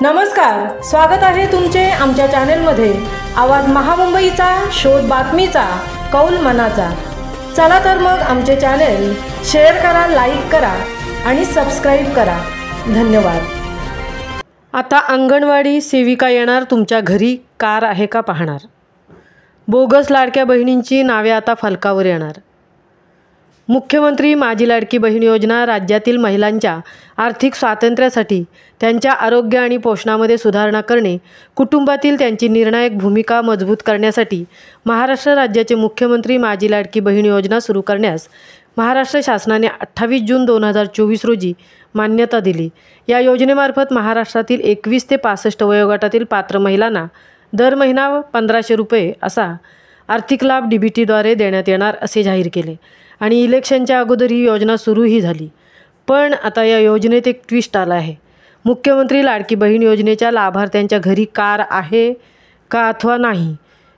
नमस्कार, स्वागत आहे तुमचे आमच्या चॅनेलमध्ये। आवाज महामुंबईचा, शोध बातमीचा, कौल मनाचा। चला तर मग आमचे चॅनेल शेअर करा, लाईक करा आणि सबस्क्राईब करा। धन्यवाद। आता अंगणवाडी सेविका येणार तुमच्या घरी, कार आहे का पाहणार। बोगस लाडक्या बहिणींची नावे आता फलकावर येणार। मुख्यमंत्री माझी लाडकी बहीण योजना राज्यातील महिलांच्या आर्थिक स्वातंत्र्यासाठी, त्यांच्या आरोग्य आणि पोषणामध्ये सुधारणा करणे, कुटुंबातील त्यांची निर्णायक भूमिका मजबूत करण्यासाठी महाराष्ट्र राज्याचे मुख्यमंत्री माझी लाडकी बहीण योजना सुरू करण्यास महाराष्ट्र शासनाने 28 जून 2024 रोजी मान्यता दिली। या योजनेमार्फत महाराष्ट्रातील 21 ते 65 वयोगटातील पात्र महिलांना दर महिना 1500 रुपये असा आर्थिक लाभ DBTद्वारे देण्यात येणार असे जाहीर केले आणि इलेक्शनच्या अगोदर ही योजना सुरूही झाली। पण आता या योजनेत एक ट्विस्ट आला आहे। मुख्यमंत्री लाडकी बहीण योजनेच्या लाभार्थ्यांच्या घरी कार आहे का अथवा नाही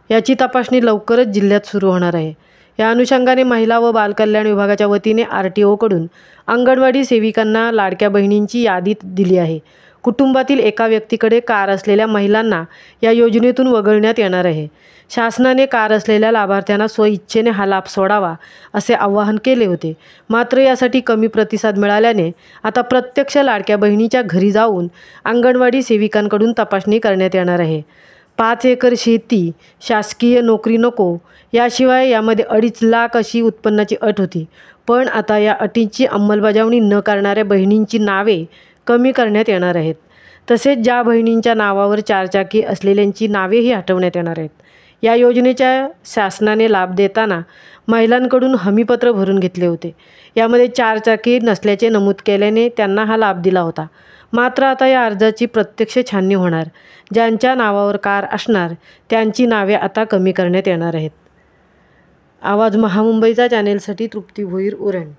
याची तपासणी लवकरच जिल्ह्यात सुरू होणार आहे। या अनुषंगाने महिला व बालकल्याण विभागाच्या वतीने RTOकडून अंगणवाडी सेविकांना लाडक्या बहिणींची यादी दिली आहे। कुटुंबातील एका व्यक्तीकडे कार असलेल्या महिलांना या योजनेतून वगळण्यात येणार आहे। शासनाने कार असलेल्या लाभार्थ्यांना स्वइच्छेने हा लाभ सोडावा असे आवाहन केले होते, मात्र यासाठी कमी प्रतिसाद मिळाल्याने आता प्रत्यक्ष लाडक्या बहिणीच्या घरी जाऊन अंगणवाडी सेविकांकडून तपासणी करण्यात येणार आहे। 5 एकर शेती, शासकीय नोकरी नको, याशिवाय यामध्ये 2.5 लाख अशी उत्पन्नाची अट होती। पण आता या अटींची अंमलबजावणी न करणाऱ्या बहिणींची नावे कमी करण्यात येणार आहेत। तसेच ज्या बहिणींच्या नावावर 4 चाकी असलेल्यांची नावेही हटवण्यात येणार आहेत। या योजनेच्या शासनाने लाभ देताना महिलांकडून हमीपत्र भरून घेतले होते। यामध्ये 4 चाकी नसल्याचे नमूद केल्याने त्यांना हा लाभ दिला होता। मात्र आता या अर्जाची प्रत्यक्ष छाननी होणार। ज्यांच्या नावावर कार असणार त्यांची नावे आता कमी करण्यात येणार आहेत। आवाज महामुंबईचा चॅनेलसाठी तृप्ती भोईर, उरण।